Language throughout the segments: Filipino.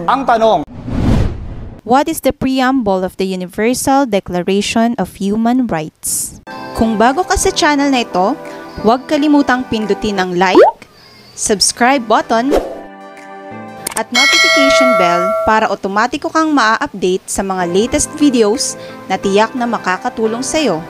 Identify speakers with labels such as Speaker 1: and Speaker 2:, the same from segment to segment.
Speaker 1: Ang tanong,
Speaker 2: what is the preamble of the Universal Declaration of Human Rights? Kung bago ka sa channel na ito, huwag kalimutang pindutin ang like, subscribe button, at notification bell para otomatiko kang maa-update sa mga latest videos na tiyak na makakatulong sa iyo.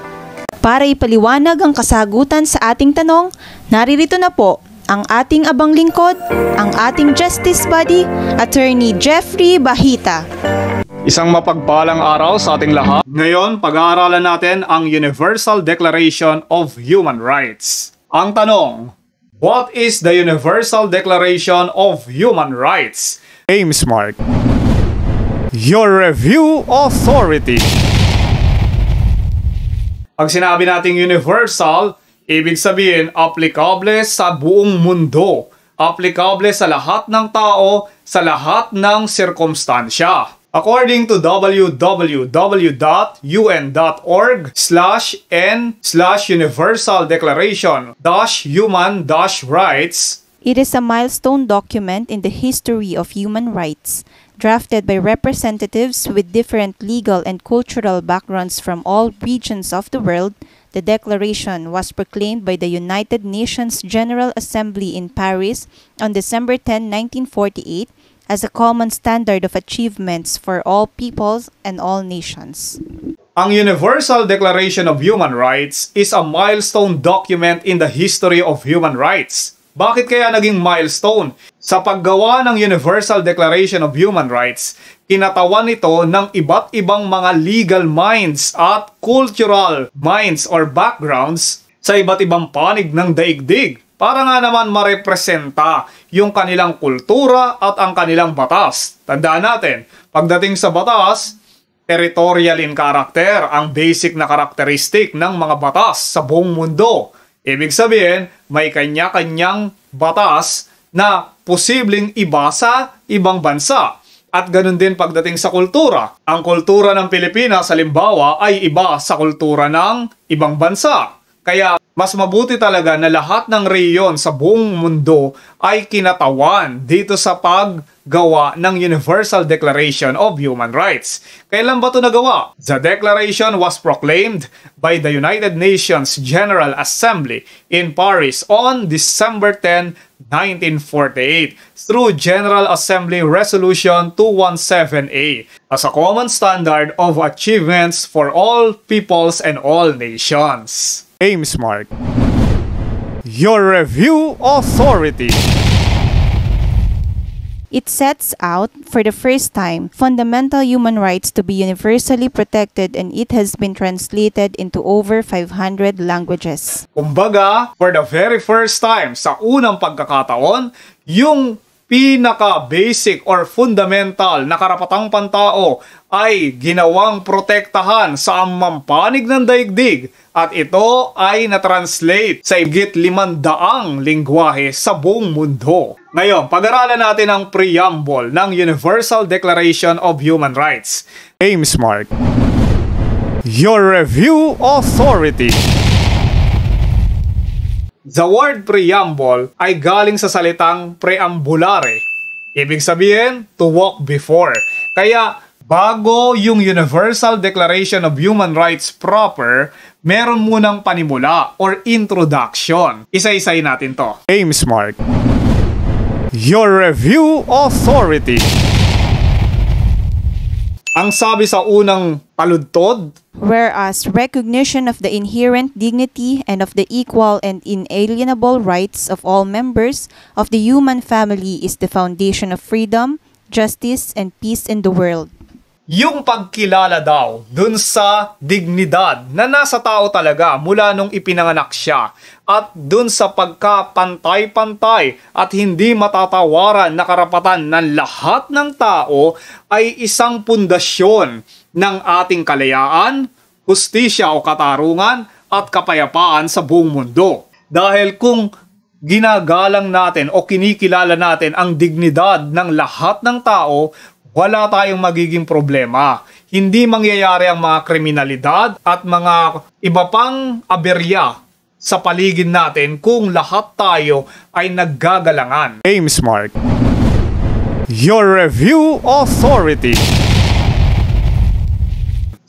Speaker 2: Para ipaliwanag ang kasagutan sa ating tanong, naririto na po ang ating abang lingkod, ang ating Justice Buddy, Attorney Jeffrey Bahita.
Speaker 1: isang mapagpalang araw sa ating lahat. Ngayon, pag-aaralan natin ang Universal Declaration of Human Rights. Ang tanong, what is the Universal Declaration of Human Rights? James Mark. Your review authority. Pag sinabi nating universal, ibig sabihin applicable sa buong mundo. Applicable sa lahat ng tao, sa lahat ng sirkumstansya. According to www.un.org/n/Universal Declaration-Human-Rights,
Speaker 2: it is a milestone document in the history of human rights, drafted by representatives with different legal and cultural backgrounds from all regions of the world. The declaration was proclaimed by the United Nations General Assembly in Paris on December 10, 1948, as a common standard of achievements for all peoples and all nations.
Speaker 1: Ang Universal Declaration of Human Rights is a milestone document in the history of human rights. Bakit kaya naging milestone? Sa paggawa ng Universal Declaration of Human Rights, kinatawan ito ng iba't ibang mga legal minds at cultural minds or backgrounds sa iba't ibang panig ng daigdig para nga naman marepresenta yung kanilang kultura at ang kanilang batas. Tandaan natin, pagdating sa batas, territorial in character ang basic na karakteristik ng mga batas sa buong mundo. Ibig sabihin, may kanya-kanyang batas na posibleng iba sa ibang bansa. At ganun din pagdating sa kultura. Ang kultura ng Pilipinas, halimbawa, ay iba sa kultura ng ibang bansa. Kaya mas mabuti talaga na lahat ng rehiyon sa buong mundo ay kinatawan dito sa paggawa ng Universal Declaration of Human Rights. Kailan ba ito nagawa? The declaration was proclaimed by the United Nations General Assembly in Paris on December 10, 1948 through General Assembly Resolution 217A as a common standard of achievements for all peoples and all nations. James Mark. Your review authority.
Speaker 2: It sets out, for the first time, fundamental human rights to be universally protected, and it has been translated into over 500 languages.
Speaker 1: Kumbaga, for the very first time, sa unang pagkakataon, yung pinaka-basic or fundamental na karapatang pantao ay ginawang protektahan sa amang panig ng daigdig at ito ay na-translate sa higit 500 lingwahe sa buong mundo. Ngayon, pag-aralan natin ang preamble ng Universal Declaration of Human Rights. James Mark. Your review authority. The word preamble ay galing sa salitang preambulare. Ibig sabihin, to walk before. Kaya, bago yung Universal Declaration of Human Rights proper, meron munang panimula or introduction. Isa-isay natin to. James Mark. Your review authority. Ang sabi sa unang taludtod,
Speaker 2: whereas recognition of the inherent dignity and of the equal and inalienable rights of all members of the human family is the foundation of freedom, justice, and peace in the world.
Speaker 1: Yung pagkilala daw dun sa dignidad na nasa tao talaga mula nung ipinanganak siya at dun sa pagkapantay-pantay at hindi matatawaran na karapatan ng lahat ng tao ay isang pundasyon ng ating kalayaan, hustisya o katarungan at kapayapaan sa buong mundo. Dahil kung ginagalang natin o kinikilala natin ang dignidad ng lahat ng tao, wala tayong magiging problema. Hindi mangyayari ang mga kriminalidad at mga iba pang aberya sa paligid natin kung lahat tayo ay naggagalangan. James Mark. Your Review Authority.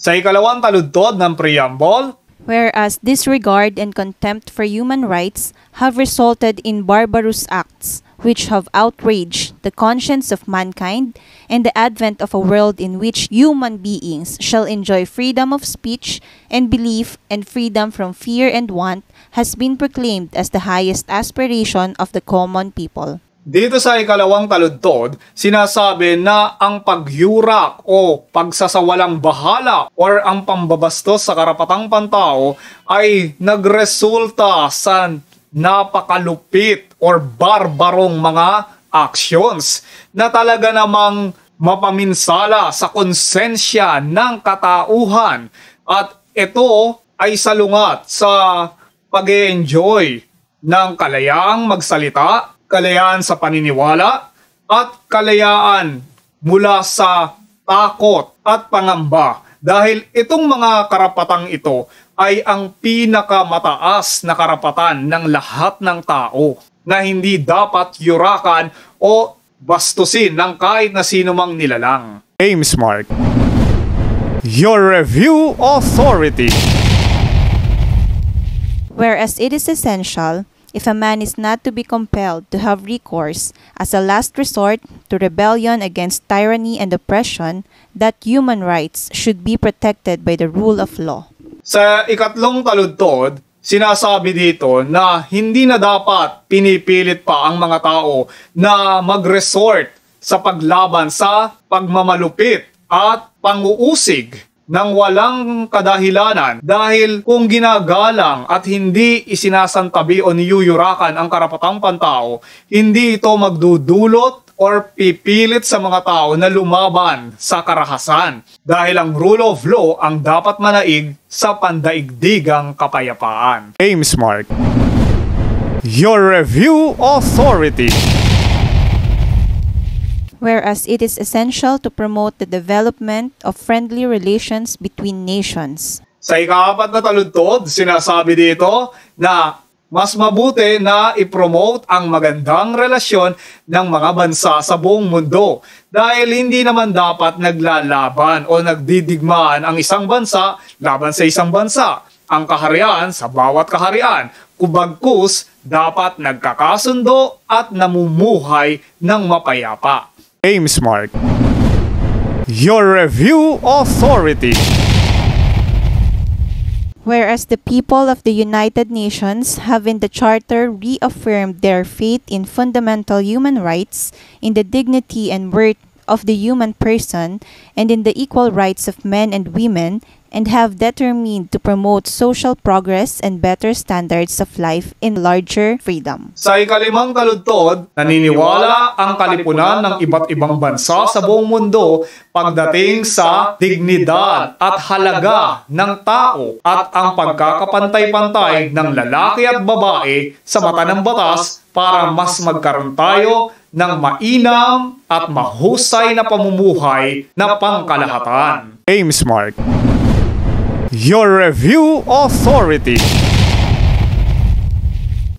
Speaker 1: Sa ikalawang taludtod ng preamble,
Speaker 2: whereas disregard and contempt for human rights have resulted in barbarous acts which have outraged the conscience of mankind, and the advent of a world in which human beings shall enjoy freedom of speech and belief and freedom from fear and want has been proclaimed as the highest aspiration of the common people.
Speaker 1: Dito sa ikalawang taludtod, sinasabi na ang pagyurak o pagsasawalang bahala or ang pambabastos sa karapatang pantao ay nagresulta sa napakalupit or barbarong mga actions na talaga namang mapaminsala sa konsensya ng katauhan, at ito ay salungat sa pag-e-enjoy ng kalayaang magsalita, kalayaan sa paniniwala, at kalayaan mula sa takot at pangamba. Dahil itong mga karapatang ito ay ang pinakamataas na karapatan ng lahat ng tao na hindi dapat yurakan o bastusin ng kahit na sino mang nilalang. James Mark. Your Review Authority.
Speaker 2: Whereas it is essential, if a man is not to be compelled to have recourse as a last resort to rebellion against tyranny and oppression, that human rights should be protected by the rule of law.
Speaker 1: Sa ikatlong taludtod, sinasabi dito na hindi na dapat pinipilit pa ang mga tao na mag-resort sa paglaban sa pagmamalupit at panguusig ng walang kadahilanan, dahil kung ginagalang at hindi isinasantabi o niyuyurakan ang karapatang pantao, hindi ito magdudulot or pipilit sa mga tao na lumaban sa karahasan, dahil ang rule of law ang dapat manaig sa pandaigdigang kapayapaan. James Mark. Your Review Authority.
Speaker 2: Whereas it is essential to promote the development of friendly relations between nations.
Speaker 1: Sa ikaapat na taludtod, sinasabi dito na mas mabuti na ipromote ang magandang relasyon ng mga bansa sa buong mundo, dahil hindi naman dapat naglalaban o nagdidigmaan ang isang bansa laban sa isang bansa, ang kaharian sa bawat kaharian, kubagkus dapat nagkakasundo at namumuhay ng mapayapa. James Mark. Your Review Authority.
Speaker 2: Whereas the people of the United Nations have in the Charter reaffirmed their faith in fundamental human rights, in the dignity and worth of the human person, and in the equal rights of men and women, and have determined to promote social progress and better standards of life in larger freedom.
Speaker 1: Sa ikalimang taludtod, naniniwala ang kalipunan ng iba't ibang bansa sa buong mundo pagdating sa dignidad at halaga ng tao at ang pagkakapantay-pantay ng lalaki at babae sa mata ng batas, para mas magkaroon tayo ng mainam at mahusay na pamumuhay na pangkalahatan. James Mark. Your Review Authority.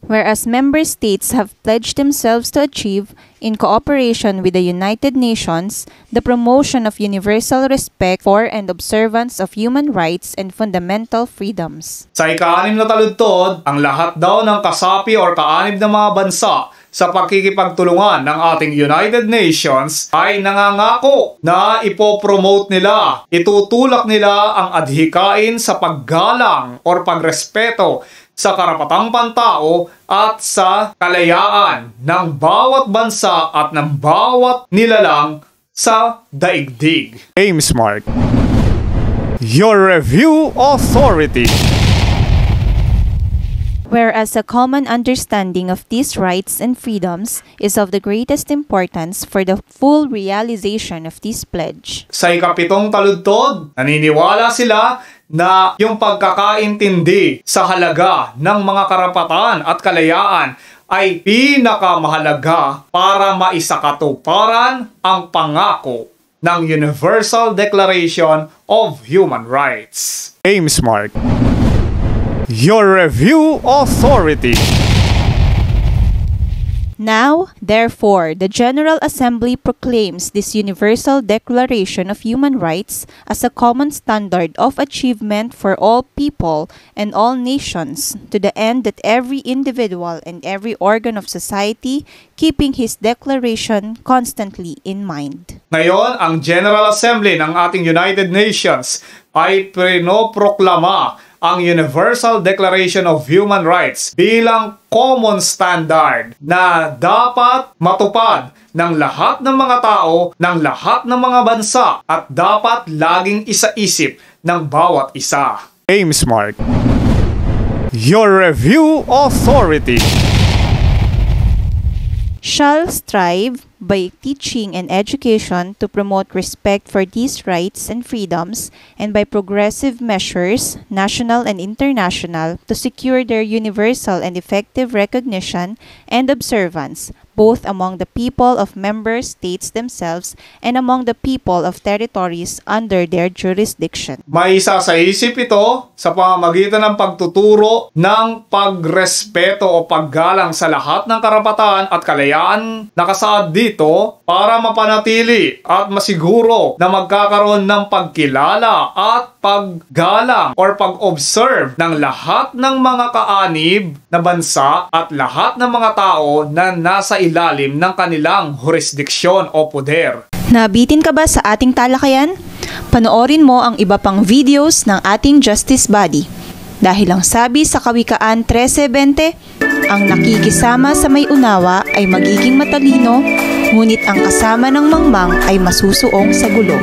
Speaker 2: Whereas member states have pledged themselves to achieve, in cooperation with the United Nations, the promotion of universal respect for and observance of human rights and fundamental freedoms.
Speaker 1: Sa ika-6 na taludtod, ang lahat daw ng kasapi o ka-6 na mga bansa sa pakikipagtulungan ng ating United Nations ay nangangako na ipopromote nila, itutulak nila ang adhikain sa paggalang o pagrespeto sa karapatang pantao at sa kalayaan ng bawat bansa at ng bawat nilalang sa daigdig. James Mark. Your Review Authority.
Speaker 2: Whereas a common understanding of these rights and freedoms is of the greatest importance for the full realization of this pledge.
Speaker 1: Sa ika-7 taludtod, naniniwala sila na yung pagkakaintindi sa halaga ng mga karapatan at kalayaan ay pinakamahalaga para maisakatuparan ang pangako ng Universal Declaration of Human Rights. James Mark. Your Review Authority.
Speaker 2: Now, therefore, the General Assembly proclaims this Universal Declaration of Human Rights as a common standard of achievement for all people and all nations, to the end that every individual and every organ of society keeping his declaration constantly in mind.
Speaker 1: Ngayon, ang General Assembly ng ating United Nations ay pinoproklama ang Universal Declaration of Human Rights bilang common standard na dapat matupad ng lahat ng mga tao, ng lahat ng mga bansa, at dapat laging isa-isip ng bawat isa. Aim Smart, your review authority.
Speaker 2: Shall strive by teaching and education to promote respect for these rights and freedoms, and by progressive measures, national and international, to secure their universal and effective recognition and observance, both among the people of member states themselves and among the people of territories under their jurisdiction.
Speaker 1: May isa sa isip ito sa pamamagitan ng pagtuturo ng pagrespeto o paggalang sa lahat ng karapatan at kalayaan nakasaad dito para mapanatili at masiguro na magkakaroon ng pagkilala at paggalang or pag-observe ng lahat ng mga kaanib na bansa at lahat ng mga tao na nasa ilalim ng kanilang jurisdiksyon o poder.
Speaker 2: Nabitin ka ba sa ating talakayan? Panoorin mo ang iba pang videos ng ating Justice Body. Dahil ang sabi sa Kawikaan 13:20, ang nakikisama sa may unawa ay magiging matalino, ngunit ang kasama ng mangmang ay masusuong sa gulo.